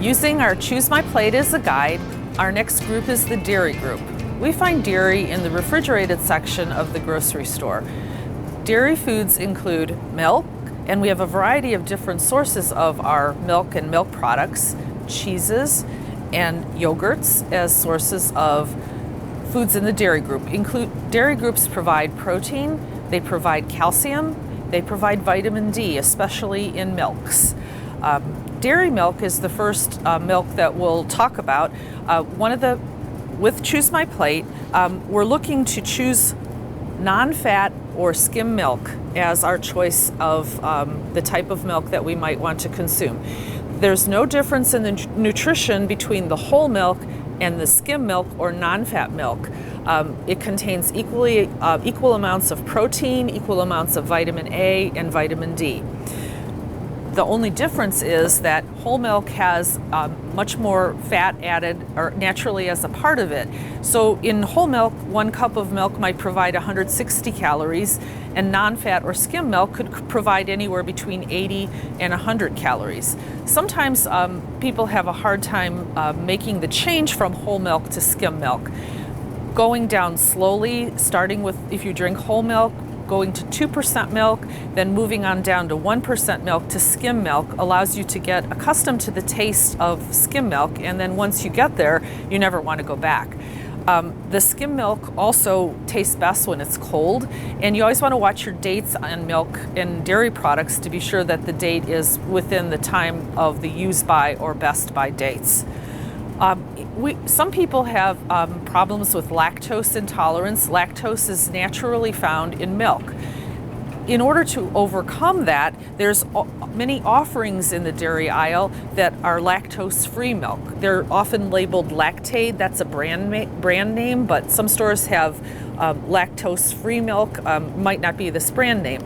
Using our Choose My Plate as a guide, our next group is the dairy group. We find dairy in the refrigerated section of the grocery store. Dairy foods include milk, and we have a variety of different sources of our milk and milk products, cheeses, and yogurts as sources of foods in the dairy group. Dairy groups provide protein, they provide calcium, they provide vitamin D, especially in milks. Dairy milk is the first milk that we'll talk about. With Choose My Plate, we're looking to choose non-fat or skim milk as our choice of the type of milk that we might want to consume. There's no difference in the nutrition between the whole milk and the skim milk or non-fat milk. It contains equal amounts of protein, equal amounts of vitamin A and vitamin D. The only difference is that whole milk has much more fat added or naturally as a part of it. So in whole milk, 1 cup of milk might provide 160 calories, and non-fat or skim milk could provide anywhere between 80 and 100 calories. Sometimes people have a hard time making the change from whole milk to skim milk. Going down slowly, starting with, if you drink whole milk, going to 2% milk, then moving on down to 1% milk to skim milk allows you to get accustomed to the taste of skim milk, and then once you get there, you never want to go back. The skim milk also tastes best when it's cold, and you always want to watch your dates on milk and dairy products to be sure that the date is within the time of the use by or best by dates. Some people have problems with lactose intolerance. Lactose is naturally found in milk. In order to overcome that, there's many offerings in the dairy aisle that are lactose-free milk. They're often labeled Lactaid, that's a brand name, but some stores have lactose-free milk, might not be this brand name.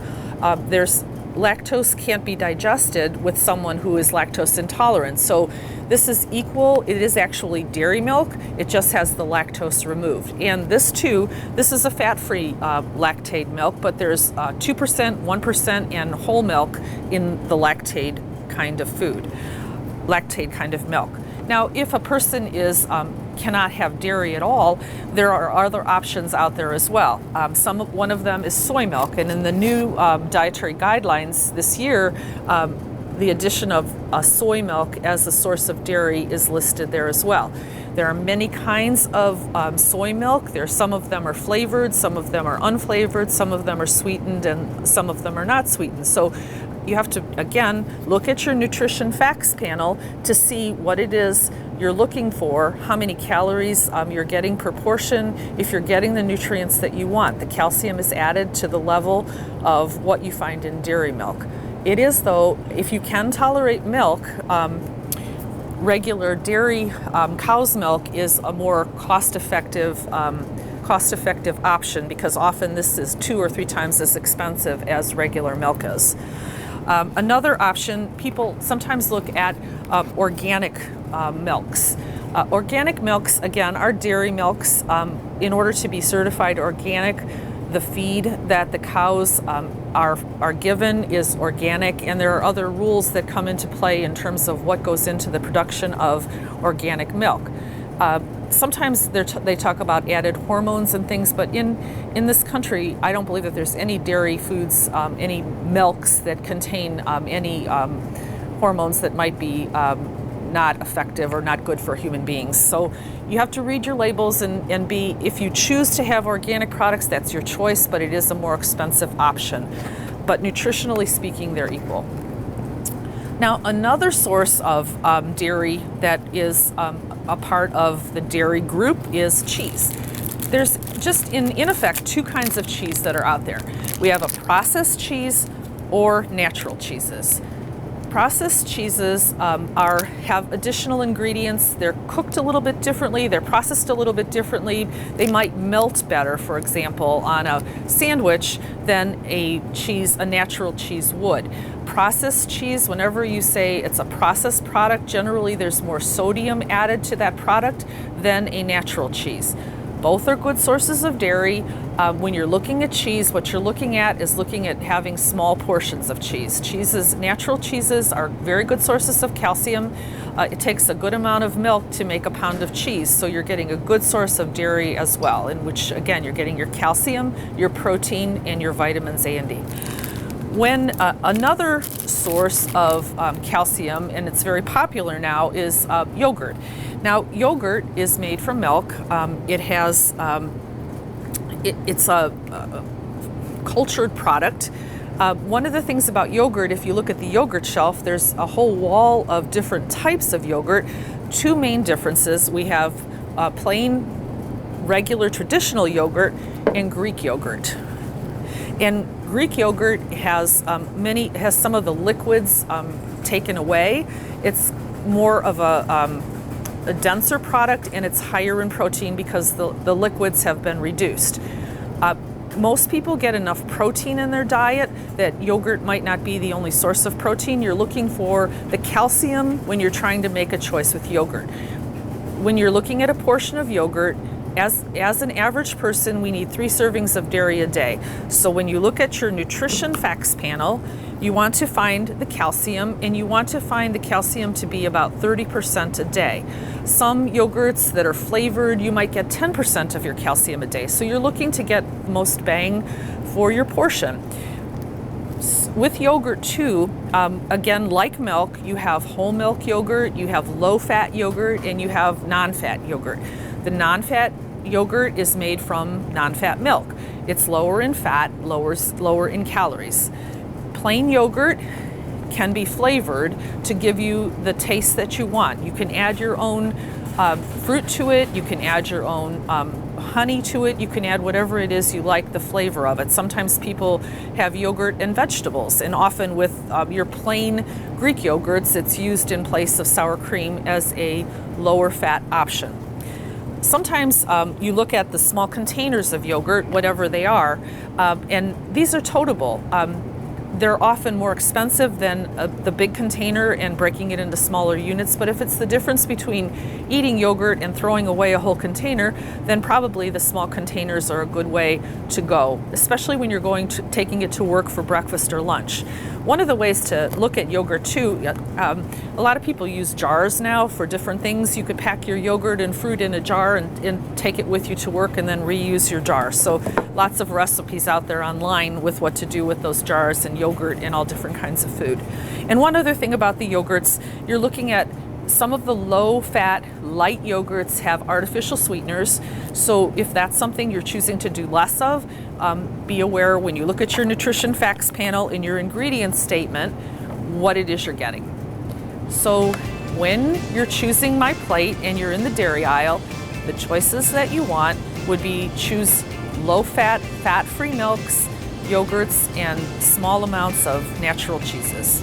Lactose can't be digested with someone who is lactose intolerant. So this is equal, it is actually dairy milk, it just has the lactose removed. And this is a fat-free Lactaid milk, but there's 2%, 1%, and whole milk in the Lactaid kind of food, Lactaid kind of milk. Now, if a person cannot have dairy at all, there are other options out there as well. One of them is soy milk, and in the new dietary guidelines this year, the addition of soy milk as a source of dairy is listed there as well. There are many kinds of soy milk. Some of them are flavored, some of them are unflavored, some of them are sweetened, and some of them are not sweetened. So you have to, again, look at your nutrition facts panel to see what it is you're looking for, how many calories you're getting per portion, if you're getting the nutrients that you want. The calcium is added to the level of what you find in dairy milk. It is, though, if you can tolerate milk, regular dairy cow's milk is a more cost-effective option, because often this is 2 or 3 times as expensive as regular milk is. Another option, people sometimes look at organic milks. Organic milks, again, are dairy milks. In order to be certified organic, the feed that the cows are given is organic, and there are other rules that come into play in terms of what goes into the production of organic milk. Sometimes they talk about added hormones and things, but in this country, I don't believe that there's any dairy foods, any milks that contain any hormones that might be not effective or not good for human beings. So you have to read your labels and if you choose to have organic products, that's your choice, but it is a more expensive option. But nutritionally speaking, they're equal. Now, another source of dairy that is a part of the dairy group is cheese. There's just, in effect, 2 kinds of cheese that are out there. We have a processed cheese or natural cheeses. Processed cheeses have additional ingredients. They're cooked a little bit differently. They're processed a little bit differently. They might melt better, for example, on a sandwich than a natural cheese would. Processed cheese, whenever you say it's a processed product, generally there's more sodium added to that product than a natural cheese. Both are good sources of dairy. When you're looking at cheese, what you're looking at is looking at having small portions of cheese. Natural cheeses are very good sources of calcium. It takes a good amount of milk to make a pound of cheese, so you're getting a good source of dairy as well, in which, again, you're getting your calcium, your protein, and your vitamins A and D. When another source of calcium, and it's very popular now, is yogurt. Now, yogurt is made from milk. It's a cultured product. One of the things about yogurt, if you look at the yogurt shelf, there's a whole wall of different types of yogurt. Two main differences. We have plain, regular, traditional yogurt and Greek yogurt. And Greek yogurt has some of the liquids taken away. It's more of a denser product, and it's higher in protein because the liquids have been reduced. Most people get enough protein in their diet that yogurt might not be the only source of protein. You're looking for the calcium when you're trying to make a choice with yogurt. When you're looking at a portion of yogurt, as an average person, we need 3 servings of dairy a day. So when you look at your nutrition facts panel, you want to find the calcium, and you want to find the calcium to be about 30% a day. Some yogurts that are flavored, you might get 10% of your calcium a day. So you're looking to get the most bang for your portion. With yogurt too, again, like milk, you have whole milk yogurt, you have low-fat yogurt, and you have non-fat yogurt. The non-fat yogurt is made from non-fat milk. It's lower in fat, lower in calories. Plain yogurt can be flavored to give you the taste that you want. You can add your own fruit to it, you can add your own honey to it, you can add whatever it is you like the flavor of it. Sometimes people have yogurt and vegetables, and often with your plain Greek yogurts, it's used in place of sour cream as a lower fat option. Sometimes you look at the small containers of yogurt, whatever they are, and these are toteable. They're often more expensive than the big container and breaking it into smaller units, but if it's the difference between eating yogurt and throwing away a whole container, then probably the small containers are a good way to go, especially when you're taking it to work for breakfast or lunch. One of the ways to look at yogurt too, a lot of people use jars now for different things. You could pack your yogurt and fruit in a jar and take it with you to work and then reuse your jar. So lots of recipes out there online with what to do with those jars and yogurt and all different kinds of food. And one other thing about the yogurts, you're looking at some of the low-fat, light yogurts have artificial sweeteners. So if that's something you're choosing to do less of, be aware when you look at your nutrition facts panel in your ingredients statement, what it is you're getting. So when you're choosing My Plate and you're in the dairy aisle, the choices that you want would be choose low-fat, fat-free milks, yogurts, and small amounts of natural cheeses.